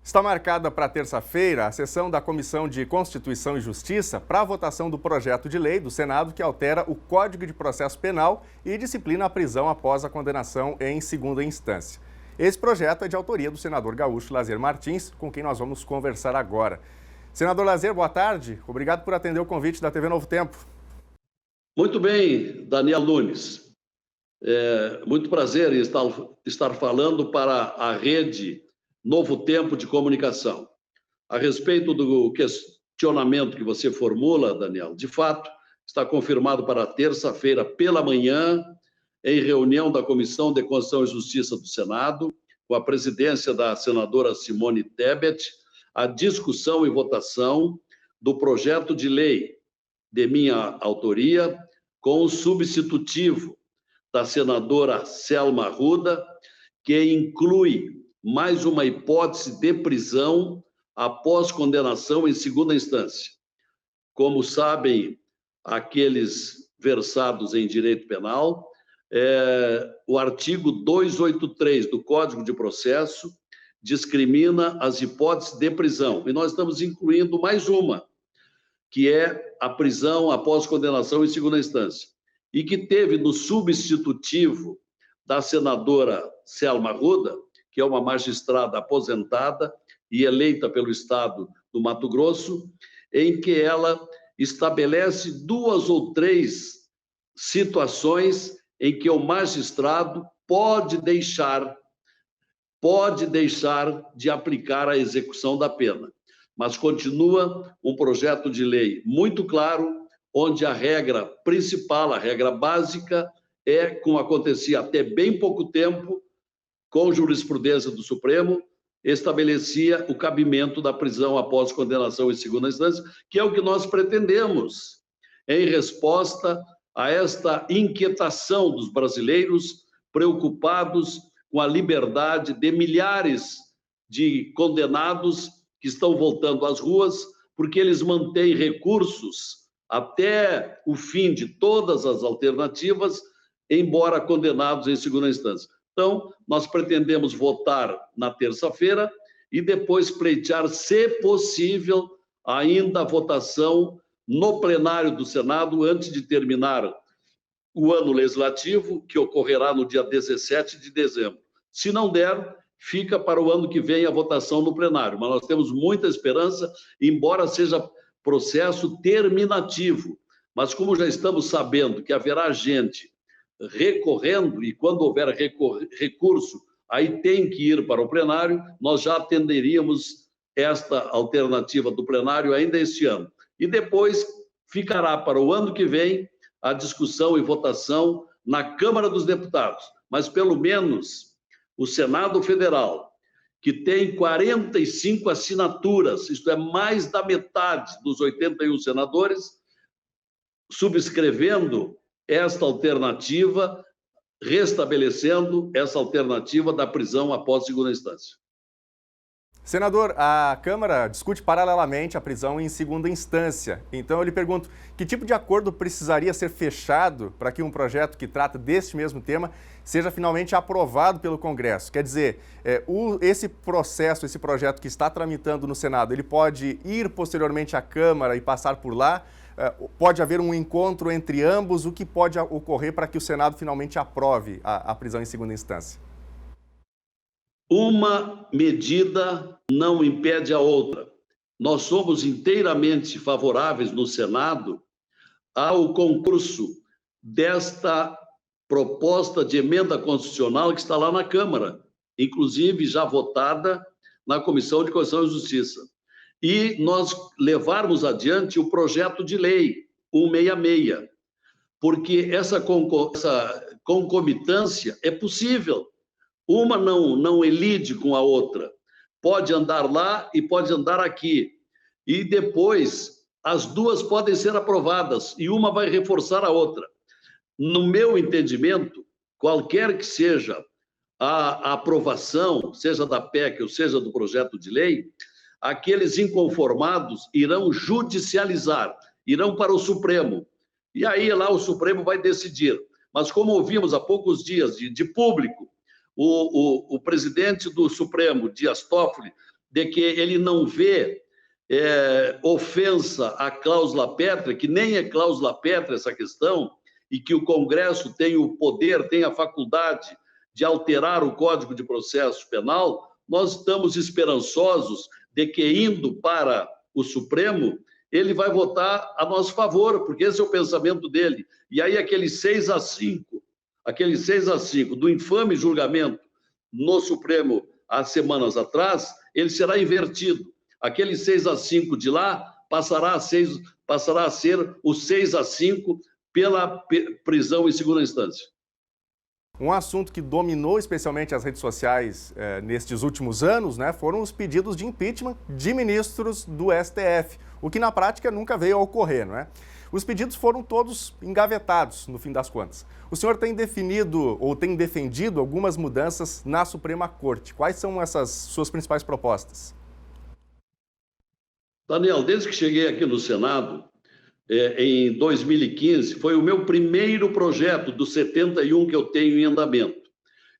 Está marcada para terça-feira a sessão da Comissão de Constituição e Justiça para a votação do projeto de lei do Senado que altera o Código de Processo Penal e disciplina a prisão após a condenação em segunda instância. Esse projeto é de autoria do senador gaúcho Lazer Martins, com quem nós vamos conversar agora. Senador Lazer, boa tarde. Obrigado por atender o convite da TV Novo Tempo. Muito bem, Daniel Nunes. Muito prazer em estar falando para a rede Novo Tempo de Comunicação. A respeito do questionamento que você formula, Daniel, de fato, está confirmado para terça-feira pela manhã, em reunião da Comissão de Constituição e Justiça do Senado, com a presidência da senadora Simone Tebet, a discussão e votação do projeto de lei de minha autoria, com o substitutivo da senadora Selma Arruda, que inclui mais uma hipótese de prisão após condenação em segunda instância. Como sabem aqueles versados em direito penal, o artigo 283 do Código de Processo discrimina as hipóteses de prisão. E nós estamos incluindo mais uma, que é a prisão após condenação em segunda instância. E que teve no substitutivo da senadora Selma Arruda, que é uma magistrada aposentada e eleita pelo Estado do Mato Grosso, em que ela estabelece 2 ou 3 situações em que o magistrado pode deixar de aplicar a execução da pena. Mas continua um projeto de lei muito claro, onde a regra principal, a regra básica, como acontecia até bem pouco tempo, com jurisprudência do Supremo, estabelecia o cabimento da prisão após condenação em segunda instância, que é o que nós pretendemos, em resposta a esta inquietação dos brasileiros preocupados com a liberdade de milhares de condenados que estão voltando às ruas, porque eles mantêm recursos até o fim de todas as alternativas, embora condenados em segunda instância. Então, nós pretendemos votar na terça-feira e depois pleitear, se possível, ainda a votação no plenário do Senado, antes de terminar o ano legislativo, que ocorrerá no dia 17 de dezembro. Se não der, fica para o ano que vem a votação no plenário. Mas nós temos muita esperança, embora seja processo terminativo. Mas como já estamos sabendo que haverá gente recorrendo, e quando houver recurso, aí tem que ir para o plenário, nós já atenderíamos esta alternativa do plenário ainda este ano. E depois ficará para o ano que vem a discussão e votação na Câmara dos Deputados. Mas, pelo menos, o Senado Federal, que tem 45 assinaturas, isto é, mais da metade dos 81 senadores, subscrevendo esta alternativa, restabelecendo essa alternativa da prisão após segunda instância. Senador, a Câmara discute paralelamente a prisão em segunda instância. Então, eu lhe pergunto, que tipo de acordo precisaria ser fechado para que um projeto que trata deste mesmo tema seja finalmente aprovado pelo Congresso? Quer dizer, esse projeto que está tramitando no Senado, ele pode ir posteriormente à Câmara e passar por lá? Pode haver um encontro entre ambos? O que pode ocorrer para que o Senado finalmente aprove a prisão em segunda instância? Uma medida não impede a outra. Nós somos inteiramente favoráveis no Senado ao concurso desta proposta de emenda constitucional que está lá na Câmara, inclusive já votada na Comissão de Constituição e Justiça. E nós levarmos adiante o projeto de lei 166, porque essa concomitância é possível. Uma não elide com a outra. Pode andar lá e pode andar aqui. E depois, as duas podem ser aprovadas e uma vai reforçar a outra. No meu entendimento, qualquer que seja a aprovação, seja da PEC ou seja do projeto de lei, aqueles inconformados irão judicializar, irão para o Supremo. E aí lá o Supremo vai decidir. Mas como ouvimos há poucos dias de público, o presidente do Supremo, Dias Toffoli, de que ele não vê ofensa à cláusula pétrea, que nem é cláusula pétrea essa questão, e que o Congresso tem o poder, tem a faculdade de alterar o Código de Processo Penal, nós estamos esperançosos de que, indo para o Supremo, ele vai votar a nosso favor, porque esse é o pensamento dele. E aí aquele 6-5 do infame julgamento no Supremo há semanas atrás, ele será invertido. Aquele 6-5 de lá passará a ser o 6-5 pela prisão em segunda instância. Um assunto que dominou especialmente as redes sociais nestes últimos anos, né, foram os pedidos de impeachment de ministros do STF, o que na prática nunca veio a ocorrer, não é? Os pedidos foram todos engavetados, no fim das contas. O senhor tem definido ou tem defendido algumas mudanças na Suprema Corte. Quais são essas suas principais propostas? Daniel, desde que cheguei aqui no Senado, em 2015, foi o meu primeiro projeto dos 71 que eu tenho em andamento.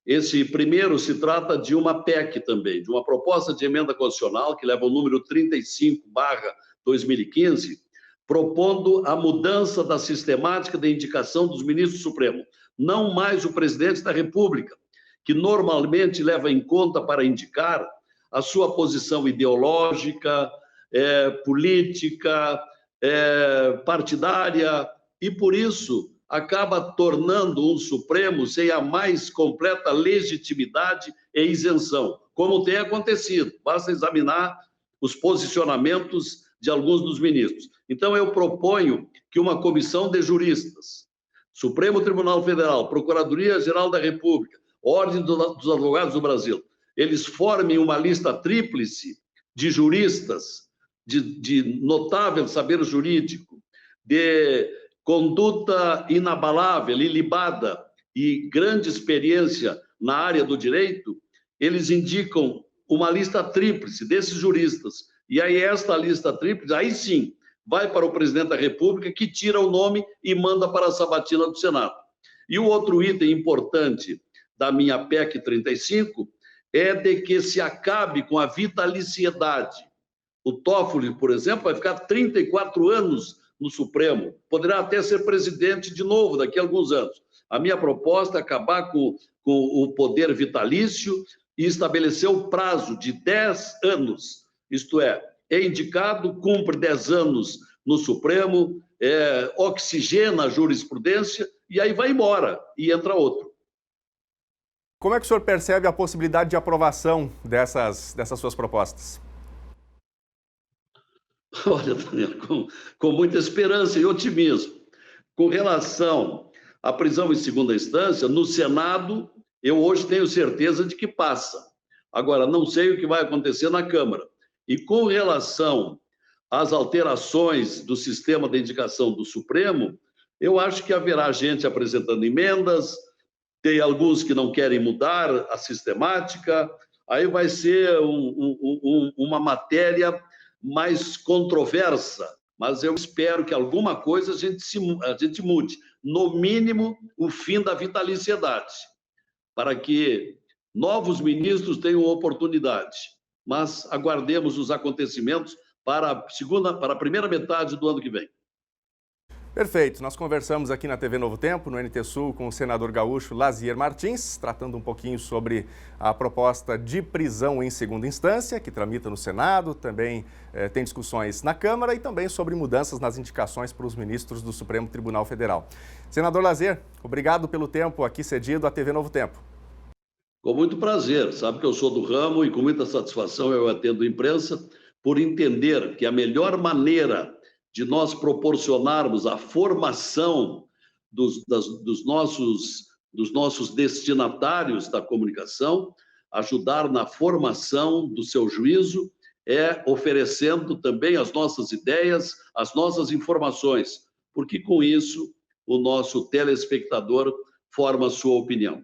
Esse primeiro se trata de uma PEC também, de uma proposta de emenda constitucional que leva o número 35/2015, propondo a mudança da sistemática de indicação dos ministros do Supremo. Não mais o presidente da República, que normalmente leva em conta para indicar a sua posição ideológica, política, partidária, e por isso acaba tornando um Supremo sem a mais completa legitimidade e isenção, como tem acontecido. Basta examinar os posicionamentos de alguns dos ministros. Então, eu proponho que uma comissão de juristas, Supremo Tribunal Federal, Procuradoria-Geral da República, Ordem dos Advogados do Brasil, eles formem uma lista tríplice de juristas de notável saber jurídico, de conduta inabalável, ilibada e grande experiência na área do direito, eles indicam uma lista tríplice desses juristas. E aí esta lista tríplice, aí sim, vai para o presidente da República, que tira o nome e manda para a sabatina do Senado. E o outro item importante da minha PEC 35 é de que se acabe com a vitaliciedade. O Toffoli, por exemplo, vai ficar 34 anos no Supremo. Poderá até ser presidente de novo daqui a alguns anos. A minha proposta é acabar com o poder vitalício e estabelecer o prazo de 10 anos. Isto é indicado, cumpre 10 anos no Supremo, oxigena a jurisprudência e aí vai embora e entra outro. Como é que o senhor percebe a possibilidade de aprovação dessas suas propostas? Olha, Daniel, com muita esperança e otimismo. Com relação à prisão em segunda instância, no Senado, eu hoje tenho certeza de que passa. Agora, não sei o que vai acontecer na Câmara. E com relação às alterações do sistema de indicação do Supremo, eu acho que haverá gente apresentando emendas, tem alguns que não querem mudar a sistemática, aí vai ser uma matéria mais controversa, mas eu espero que alguma coisa a gente mude. No mínimo, o fim da vitaliciedade, para que novos ministros tenham oportunidade. Mas aguardemos os acontecimentos para a primeira metade do ano que vem. Perfeito. Nós conversamos aqui na TV Novo Tempo, no NT Sul, com o senador gaúcho Lazier Martins, tratando um pouquinho sobre a proposta de prisão em segunda instância, que tramita no Senado, também tem discussões na Câmara e também sobre mudanças nas indicações para os ministros do Supremo Tribunal Federal. Senador Lazier, obrigado pelo tempo aqui cedido à TV Novo Tempo. Com muito prazer. Sabe que eu sou do ramo e com muita satisfação eu atendo a imprensa por entender que a melhor maneira de nós proporcionarmos a formação dos nossos destinatários da comunicação, ajudar na formação do seu juízo, oferecendo também as nossas ideias, as nossas informações, porque com isso o nosso telespectador forma a sua opinião.